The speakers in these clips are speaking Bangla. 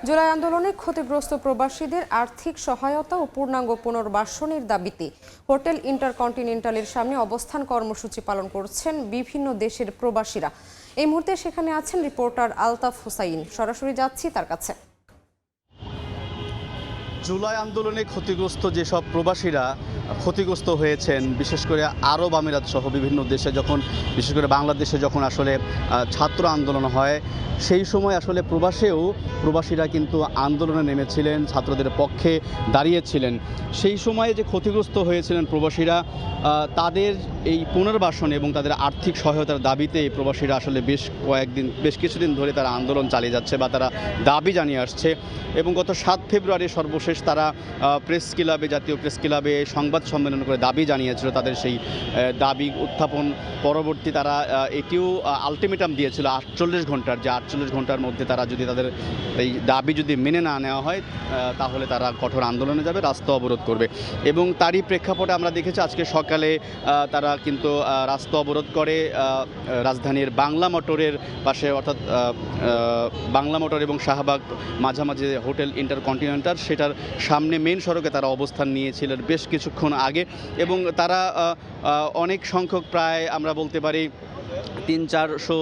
জুলাই আন্দোলনে ক্ষতিগ্রস্ত প্রবাসীদের আর্থিক সহায়তা ও পূর্ণাঙ্গ পুনর্বাসনের দাবিতে হোটেল ইন্টারকন্টিনেন্টালের সামনে অবস্থান কর্মসূচি পালন করছেন বিভিন্ন দেশের প্রবাসীরা। এই মুহূর্তে সেখানে আছেন রিপোর্টার আলতাফ হুসাইন। সরাসরি যাচ্ছি তার কাছে। জুলাই আন্দোলনে ক্ষতিগ্রস্ত যেসব প্রবাসীরা ক্ষতিগ্রস্ত হয়েছেন, বিশেষ করে আরব আমিরাত সহ বিভিন্ন দেশে যখন, বিশেষ করে বাংলাদেশে যখন আসলে ছাত্র আন্দোলন হয়, সেই সময় আসলে প্রবাসীরা কিন্তু আন্দোলনে নেমেছিলেন, ছাত্রদের পক্ষে দাঁড়িয়েছিলেন। সেই সময়ে যে ক্ষতিগ্রস্ত হয়েছিলেন প্রবাসীরা, তাদের এই পুনর্বাসন এবং তাদের আর্থিক সহায়তার দাবিতে এই প্রবাসীরা আসলে বেশ কিছুদিন ধরে তারা আন্দোলন চালিয়ে যাচ্ছে বা তারা দাবি জানিয়ে আসছে। এবং গত 7 ফেব্রুয়ারি সর্বশেষ তারা জাতীয় প্রেস ক্লাবে সংবাদ সম্মেলন করে দাবি জানিয়েছিল। তাদের সেই দাবি উত্থাপন পরবর্তী তারা এটিও আলটিমেটাম দিয়েছিল 48 ঘন্টার, যে 48 ঘন্টার মধ্যে তারা যদি তাদের এই দাবি যদি মেনে না নেওয়া হয় তাহলে তারা কঠোর আন্দোলনে যাবে, রাস্তা অবরোধ করবে। এবং তারই প্রেক্ষাপটে আমরা দেখেছি আজকে সকালে তারা কিন্তু রাস্তা অবরোধ করে রাজধানীর বাংলা মোটরের পাশে, অর্থাৎ বাংলা মোটর এবং শাহবাগ মাঝামাঝি হোটেল ইন্টারকন্টিনেন্টাল, সেটার সামনে মেন সড়কে তারা অবস্থান নিয়েছিলেন বেশ কিছুক্ষণ আগে। এবং তারা অনেক সংখ্যক, প্রায় আমরা বলতে পারি 300-400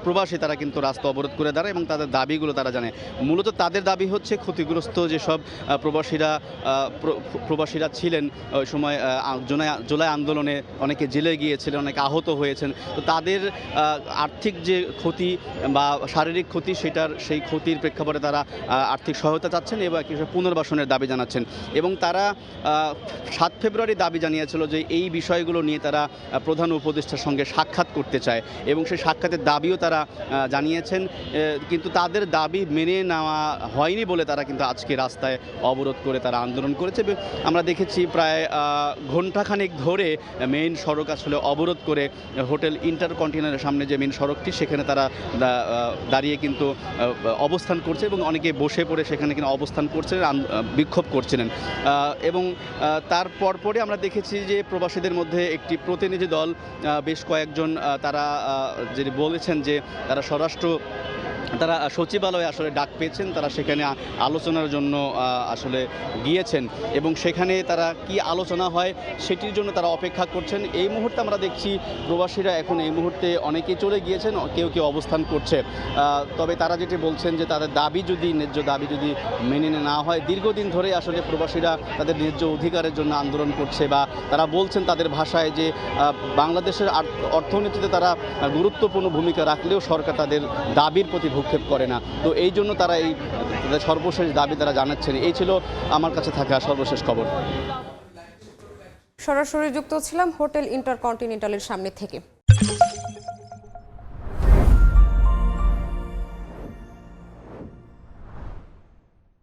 প্রবাসী তারা কিন্তু রাস্তা অবরোধ করে দাঁড়ায় এবং তাদের দাবিগুলো তারা জানে। মূলত তাদের দাবি হচ্ছে ক্ষতিগ্রস্ত যেসব প্রবাসীরা ছিলেন ওই সময় জুলাই আন্দোলনে, অনেকে জেলে গিয়েছিলেন, অনেকে আহত হয়েছেন। তো তাদের আর্থিক যে ক্ষতি বা শারীরিক ক্ষতি, সেই ক্ষতির প্রেক্ষাপটে তারা আর্থিক সহায়তা চাচ্ছেন এবং পুনর্বাসনের দাবি জানাচ্ছেন। এবং তারা 7 ফেব্রুয়ারি দাবি জানিয়েছিল যে এই বিষয়গুলো নিয়ে তারা প্রধান উপদেষ্টার সঙ্গে সাক্ষাৎ করতে চায় এবং সেই সাক্ষাতের দাবিও তারা জানিয়েছেন। কিন্তু তাদের দাবি মেনে নেওয়া হয়নি বলে তারা কিন্তু আজকে রাস্তায় অবরোধ করে তারা আন্দোলন করেছে। আমরা দেখেছি প্রায় ঘণ্টাখানেক ধরে মেইন সড়ক আসলে অবরোধ করে হোটেল ইন্টারকন্টিনেন্টালের সামনে যে মেইন সড়কটি, সেখানে তারা দাঁড়িয়ে কিন্তু অবস্থান করছে এবং অনেকে বসে পড়ে সেখানে কিন্তু অবস্থান করছিলেন, বিক্ষোভ করছিলেন। এবং তার পরপরই আমরা দেখেছি যে প্রবাসীদের মধ্যে একটি প্রতিনিধি দল, বেশ কয়েকজন, তারা যেটি বলেছেন যে তারা সচিবালয়ে আসলে ডাক পেয়েছেন, তারা সেখানে আলোচনার জন্য আসলে গিয়েছেন এবং সেখানে তারা কি আলোচনা হয় সেটির জন্য তারা অপেক্ষা করছেন। এই মুহূর্তে আমরা দেখছি প্রবাসীরা এখন এই মুহূর্তে অনেকেই চলে গিয়েছেন, কেউ অবস্থান করছে। তবে তারা যেটি বলছেন যে তাদের ন্যায্য দাবি যদি মেনে না হয়, দীর্ঘদিন ধরে আসলে প্রবাসীরা তাদের ন্যায্য অধিকারের জন্য আন্দোলন করছে বা তারা বলছেন তাদের ভাষায় যে বাংলাদেশের অর্থনীতিতে তারা গুরুত্বপূর্ণ ভূমিকা রাখলেও সরকার তাদের দাবির প্রতি ভূক্ষেপ করে না। তো এই জন্য তারা তাদের সর্বশেষ দাবি তারা জানাচ্ছেন। এই ছিল আমার কাছে থাকা সর্বশেষ খবর। সরাসরি যুক্ত ছিলাম হোটেল ইন্টারকন্টিনেন্টালের সামনে থেকে।